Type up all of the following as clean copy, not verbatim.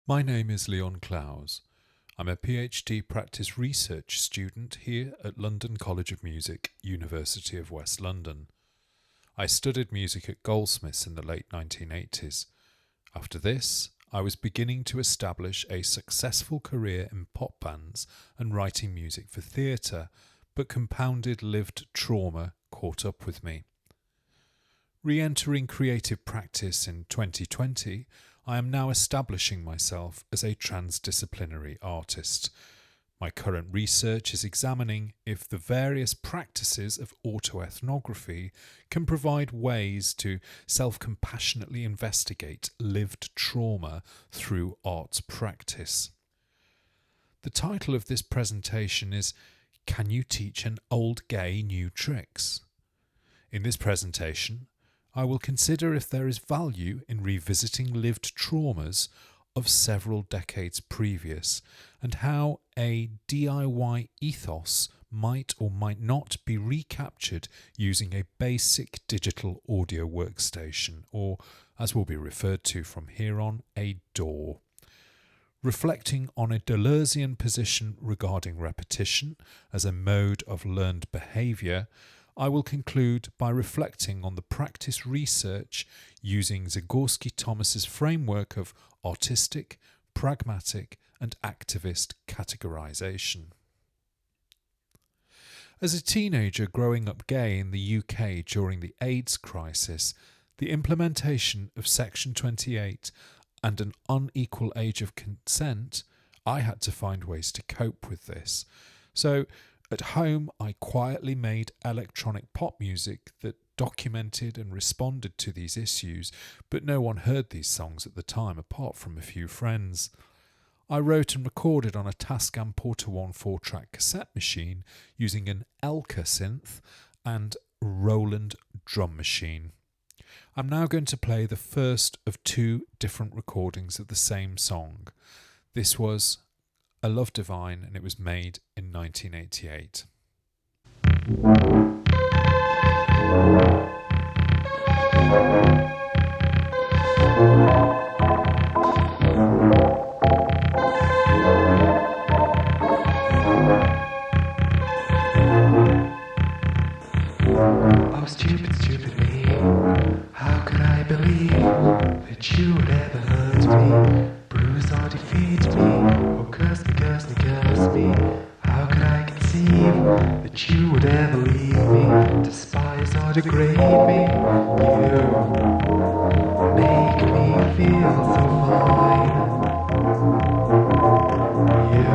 My name is Clowes. I'm a PhD practice research student here at London College of Music, University of West London. I studied music at Goldsmiths in the late 1980s. After this, I was beginning to establish a successful career in pop bands and writing music for theatre, but compounded lived trauma caught up with me. Re-entering creative practice in 2020, I am now establishing myself as a transdisciplinary artist. My current research is examining if the various practices of autoethnography can provide ways to self-compassionately investigate lived trauma through arts practice. The title of this presentation is Can You Teach an Old Gay New Tricks? In this presentation, I will consider if there is value in revisiting lived traumas of several decades previous and how a DIY ethos might or might not be recaptured using a basic digital audio workstation, or as will be referred to from here on, a DAW. Reflecting on a Deleuzian position regarding repetition as a mode of learned behaviour, I will conclude by reflecting on the practice research using Zagorski-Thomas's framework of artistic, pragmatic and activist categorization. As a teenager growing up gay in the UK during the AIDS crisis, the implementation of Section 28 and an unequal age of consent, I had to find ways to cope with this. So, at home, I quietly made electronic pop music that documented and responded to these issues, but no one heard these songs at the time apart from a few friends. I wrote and recorded on a Tascam Porta 1 4-track cassette machine using an Elka synth and Roland drum machine. I'm now going to play the first of two different recordings of the same song. This was A Love Divine, and it was made in 1988. Oh, stupid, stupid me. How could I believe that you would ever hurt me, bruise or defeat me? Oh, curse me, curse me, curse me. How could I conceive that you would ever leave me, despise or degrade me? You make me feel so fine. You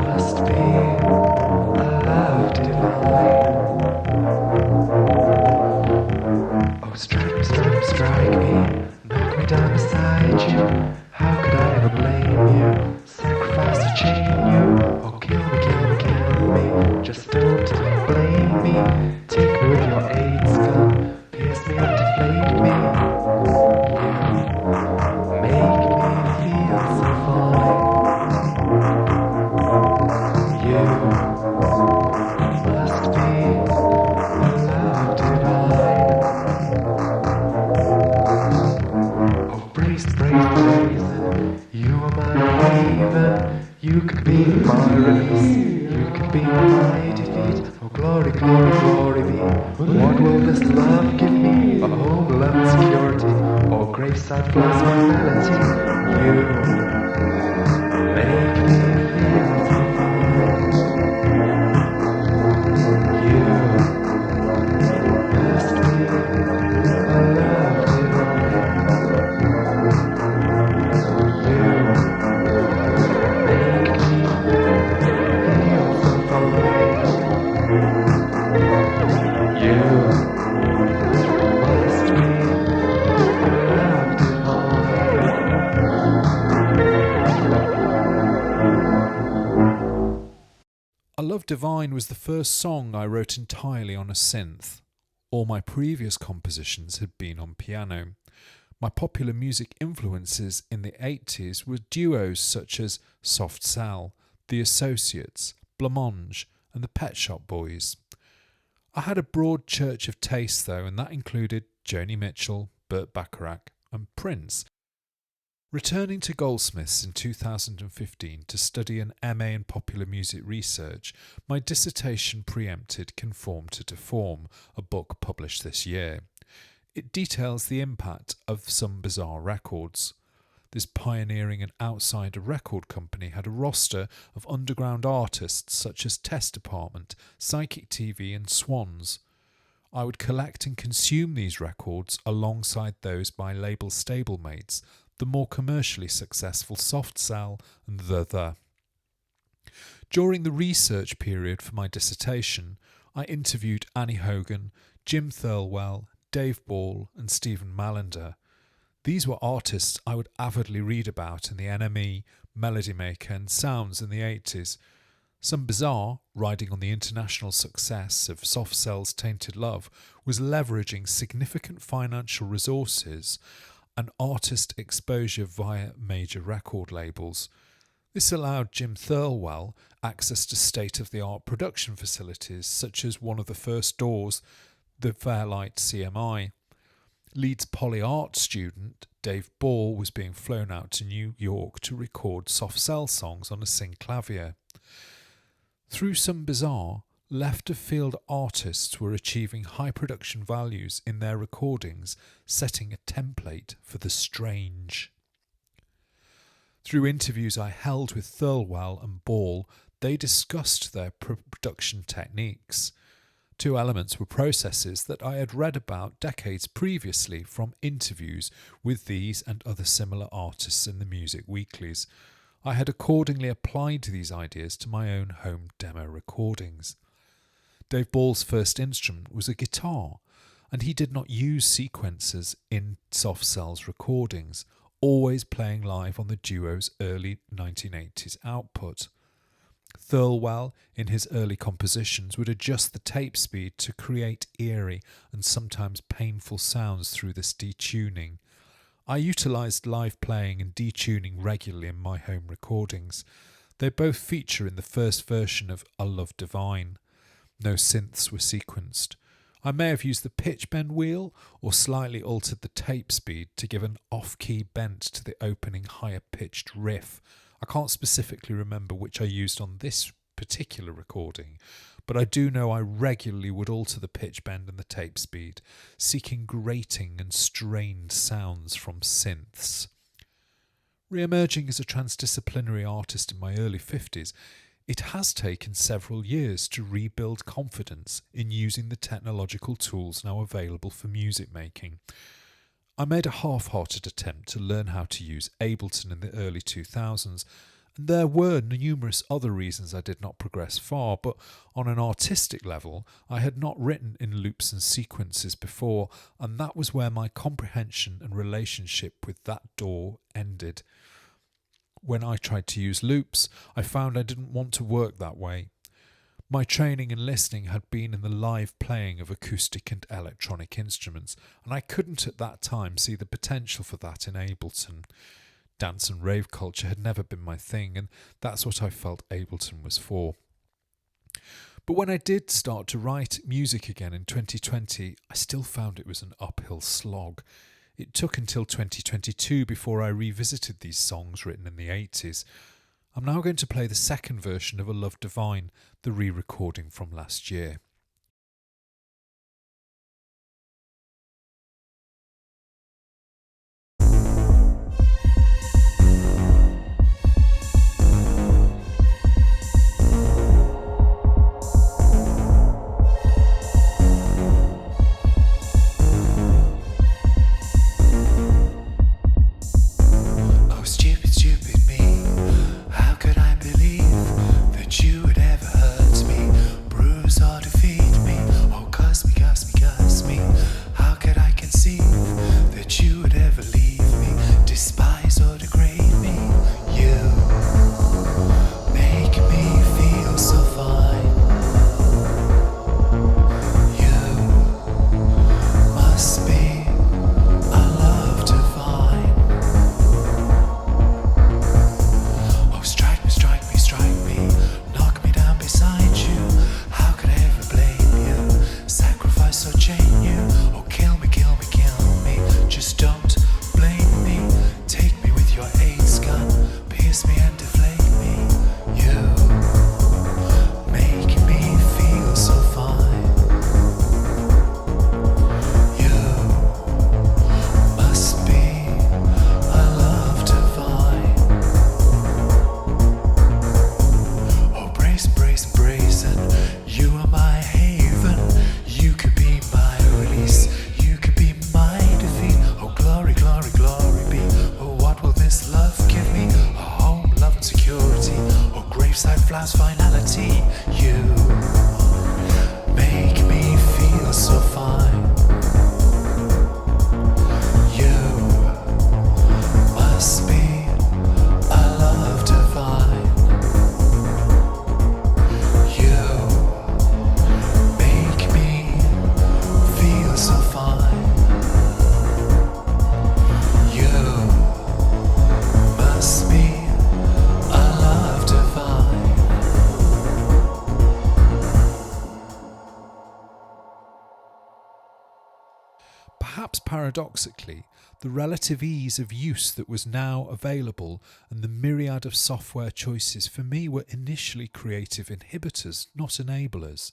must be a love divine. Oh, strike me, knock me down beside you. How could I ever blame you? Sacrifice or chain you? Oh, kill me, just don't blame me. Take me with your AIDS gun, pierce me and deflate me. You make me feel so fine. You must be a love divine. Oh, brazen, you are my haven. You could be my release, you could be my defeat. Oh, glory, glory, glory be. What will this love give me? A homeland security, or graveside floods mortality. You make me feel so fine. You must be a love divine. A Love Divine was the first song I wrote entirely on a synth. All my previous compositions had been on piano. My popular music influences in the 80s were duos such as Soft Cell, The Associates, Blancmange and the Pet Shop Boys. I had a broad church of taste though, and that included Joni Mitchell, Burt Bacharach and Prince. Returning to Goldsmiths in 2015 to study an MA in Popular Music Research, my dissertation preempted Conform to Deform, a book published this year. It details the impact of Some Bizarre Records. This pioneering and outsider record company had a roster of underground artists such as Test Department, Psychic TV and Swans. I would collect and consume these records alongside those by label stablemates, the more commercially successful Soft Cell and The. During the research period for my dissertation, I interviewed Annie Hogan, Jim Thirlwell, Dave Ball and Stephen Mallender. These were artists I would avidly read about in the NME, Melody Maker and Sounds in the 80s. Some Bizarre, riding on the international success of Soft Cell's Tainted Love, was leveraging significant financial resources and artist exposure via major record labels. This allowed Jim Thirlwell access to state-of-the-art production facilities such as one of the first doors, the Fairlight CMI. Leeds Poly Art student Dave Ball was being flown out to New York to record Soft Cell songs on a synclavier. Through Some Bizarre, left-of-field artists were achieving high production values in their recordings, setting a template for the strange. Through interviews I held with Thirlwell and Ball, they discussed their production techniques. Two elements were processes that I had read about decades previously from interviews with these and other similar artists in the music weeklies. I had accordingly applied these ideas to my own home demo recordings. Dave Ball's first instrument was a guitar, and he did not use sequencers in Soft Cell's recordings, always playing live on the duo's early 1980s output. Thirlwell, in his early compositions, would adjust the tape speed to create eerie and sometimes painful sounds through this detuning. I utilised live playing and detuning regularly in my home recordings. They both feature in the first version of A Love Divine. No synths were sequenced. I may have used the pitch bend wheel or slightly altered the tape speed to give an off-key bent to the opening higher-pitched riff. I can't specifically remember which I used on this particular recording, but I do know I regularly would alter the pitch bend and the tape speed, seeking grating and strained sounds from synths. Re-emerging as a transdisciplinary artist in my early 50s, it has taken several years to rebuild confidence in using the technological tools now available for music making. I made a half-hearted attempt to learn how to use Ableton in the early 2000s, and there were numerous other reasons I did not progress far, but on an artistic level, I had not written in loops and sequences before, and that was where my comprehension and relationship with that door ended. When I tried to use loops, I found I didn't want to work that way. My training and listening had been in the live playing of acoustic and electronic instruments, and I couldn't at that time see the potential for that in Ableton. Dance and rave culture had never been my thing, and that's what I felt Ableton was for. But when I did start to write music again in 2020, I still found it was an uphill slog. It took until 2022 before I revisited these songs written in the 80s. I'm now going to play the second version of A Love Divine, the re-recording from last year. You would ever hurt me, bruise or defeat. has finality. You make me feel so fine. You must be a love divine. You make me feel so fine. You must be a love divine. Perhaps paradoxically, the relative ease of use that was now available and the myriad of software choices for me were initially creative inhibitors, not enablers.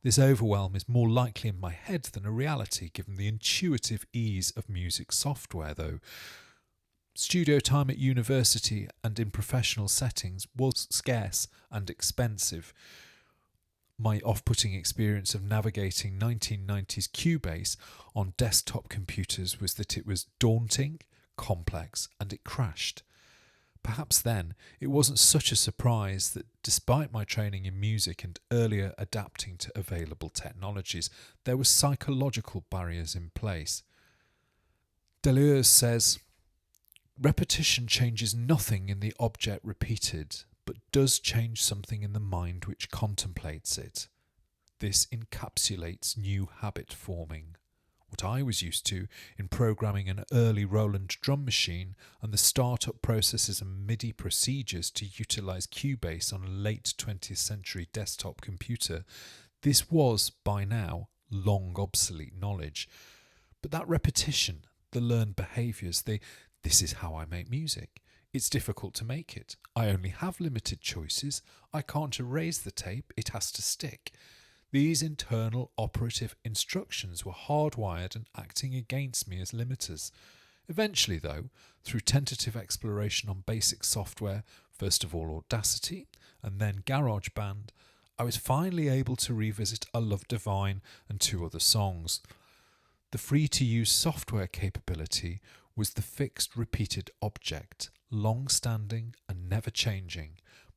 This overwhelm is more likely in my head than a reality, given the intuitive ease of music software, though. Studio time at university and in professional settings was scarce and expensive. My off-putting experience of navigating 1990s Cubase on desktop computers was that it was daunting, complex, and it crashed. Perhaps then it wasn't such a surprise that despite my training in music and earlier adapting to available technologies, there were psychological barriers in place. Deleuze says, repetition changes nothing in the object repeated, but does change something in the mind which contemplates it. This encapsulates new habit forming. What I was used to in programming an early Roland drum machine and the start-up processes and MIDI procedures to utilise Cubase on a late 20th century desktop computer, this was, by now, long obsolete knowledge. But that repetition, the learned behaviours, this is how I make music. It's difficult to make it. I only have limited choices. I can't erase the tape. It has to stick. These internal operative instructions were hardwired and acting against me as limiters. Eventually, though, through tentative exploration on basic software, first of all Audacity and then GarageBand, I was finally able to revisit A Love Divine and 2 other songs. The free-to-use software capability was the fixed repeated object, long-standing and never changing,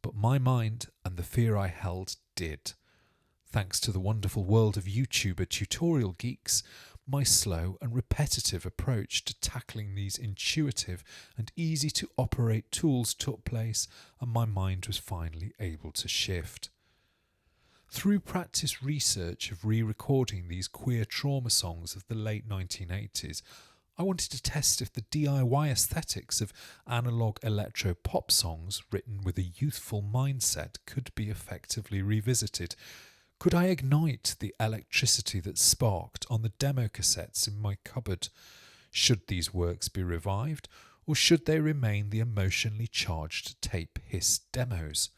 but my mind and the fear I held did. Thanks to the wonderful world of YouTuber tutorial geeks, my slow and repetitive approach to tackling these intuitive and easy to operate tools took place, and my mind was finally able to shift. Through practice research of re-recording these queer trauma songs of the late 1980s, I wanted to test if the DIY aesthetics of analogue electro-pop songs written with a youthful mindset could be effectively revisited. Could I ignite the electricity that sparked on the demo cassettes in my cupboard? Should these works be revived, or should they remain the emotionally charged tape hiss demos?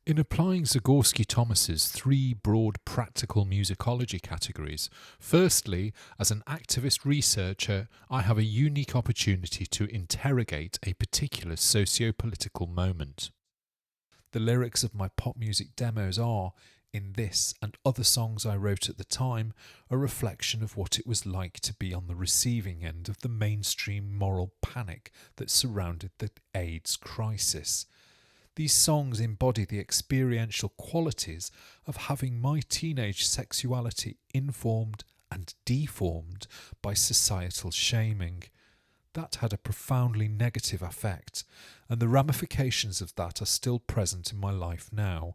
In applying Zagorski-Thomas's 3 broad practical musicology categories, firstly, as an activist researcher, I have a unique opportunity to interrogate a particular socio-political moment. The lyrics of my pop music demos are, in this and other songs I wrote at the time, a reflection of what it was like to be on the receiving end of the mainstream moral panic that surrounded the AIDS crisis. These songs embody the experiential qualities of having my teenage sexuality informed and deformed by societal shaming. That had a profoundly negative effect, and the ramifications of that are still present in my life now.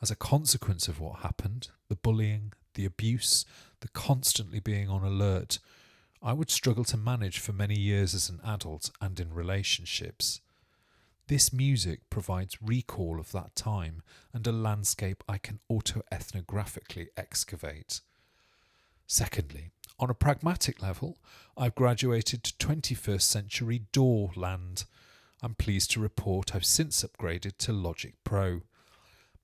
As a consequence of what happened, the bullying, the abuse, the constantly being on alert, I would struggle to manage for many years as an adult and in relationships. This music provides recall of that time and a landscape I can auto-ethnographically excavate. Secondly, on a pragmatic level, I've graduated to 21st century DAW land. I'm pleased to report I've since upgraded to Logic Pro.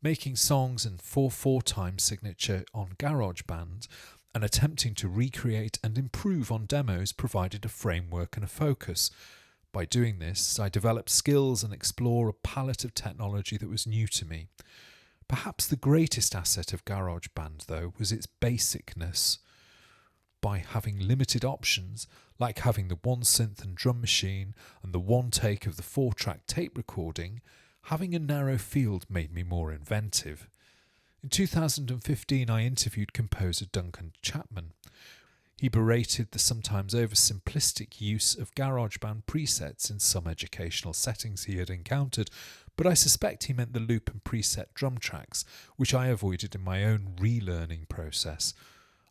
Making songs in 4/4 time signature on GarageBand and attempting to recreate and improve on demos provided a framework and a focus. By doing this, I developed skills and explore a palette of technology that was new to me. Perhaps the greatest asset of GarageBand, though, was its basicness. By having limited options, like having the 1 synth and drum machine and the 1 take of the 4-track tape recording, Having a narrow field made me more inventive. In 2015, I interviewed composer Duncan Chapman. He berated the sometimes oversimplistic use of GarageBand presets in some educational settings he had encountered, but I suspect he meant the loop and preset drum tracks, which I avoided in my own relearning process.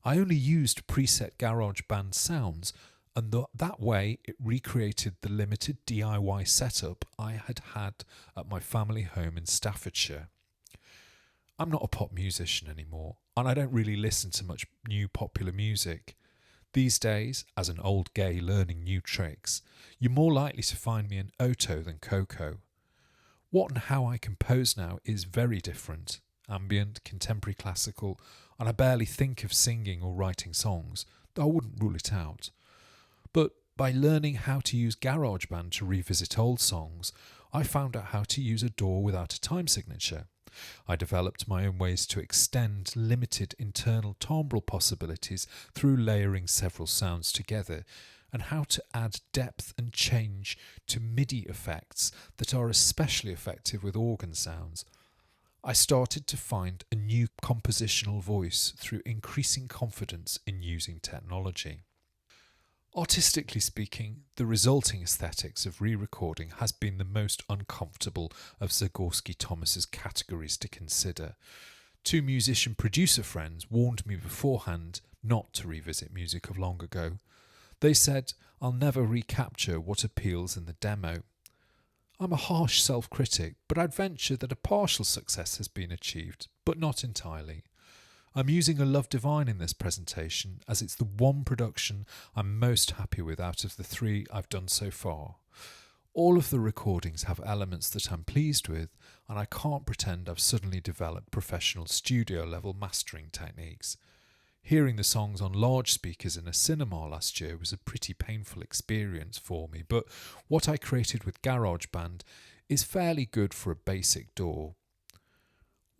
I only used preset GarageBand sounds, and that way it recreated the limited DIY setup I had had at my family home in Staffordshire. I'm not a pop musician anymore, and I don't really listen to much new popular music. These days, as an old gay learning new tricks, you're more likely to find me an Oto than Coco. What and how I compose now is very different. Ambient, contemporary classical, and I barely think of singing or writing songs, though I wouldn't rule it out. But by learning how to use GarageBand to revisit old songs, I found out how to use a DAW without a time signature. I developed my own ways to extend limited internal timbral possibilities through layering several sounds together, and how to add depth and change to MIDI effects that are especially effective with organ sounds. I started to find a new compositional voice through increasing confidence in using technology. Artistically speaking, the resulting aesthetics of re-recording has been the most uncomfortable of Zagorski-Thomas's categories to consider. Two musician-producer friends warned me beforehand not to revisit music of long ago. They said, "I'll never recapture what appeals in the demo." I'm a harsh self-critic, but I'd venture that a partial success has been achieved, but not entirely. I'm using a Love Divine in this presentation as it's the one production I'm most happy with out of the three I've done so far. All of the recordings have elements that I'm pleased with, and I can't pretend I've suddenly developed professional studio-level mastering techniques. Hearing the songs on large speakers in a cinema last year was a pretty painful experience for me, but what I created with GarageBand is fairly good for a basic DAW.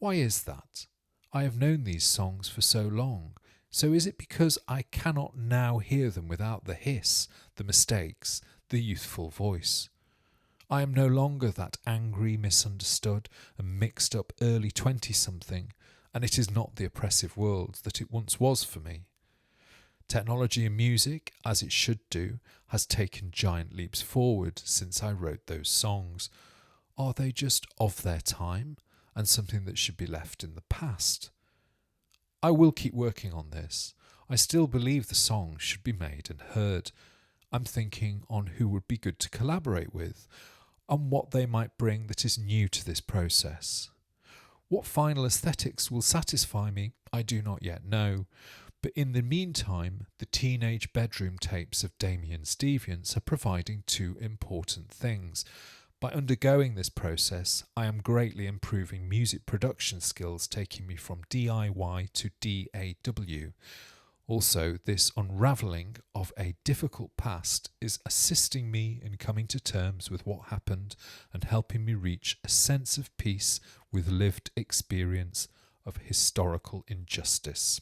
Why is that? I have known these songs for so long, so is it because I cannot now hear them without the hiss, the mistakes, the youthful voice? I am no longer that angry, misunderstood and mixed up early 20-something, and it is not the oppressive world that it once was for me. Technology in music, as it should do, has taken giant leaps forward since I wrote those songs. Are they just of their time and something that should be left in the past? I will keep working on this. I still believe the songs should be made and heard. I'm thinking on who would be good to collaborate with, and what they might bring that is new to this process. What final aesthetics will satisfy me, I do not yet know, but in the meantime, the teenage bedroom tapes of Damien's Deviants are providing two important things. By undergoing this process, I am greatly improving music production skills, taking me from DIY to DAW. Also, this unravelling of a difficult past is assisting me in coming to terms with what happened and helping me reach a sense of peace with lived experience of historical injustice.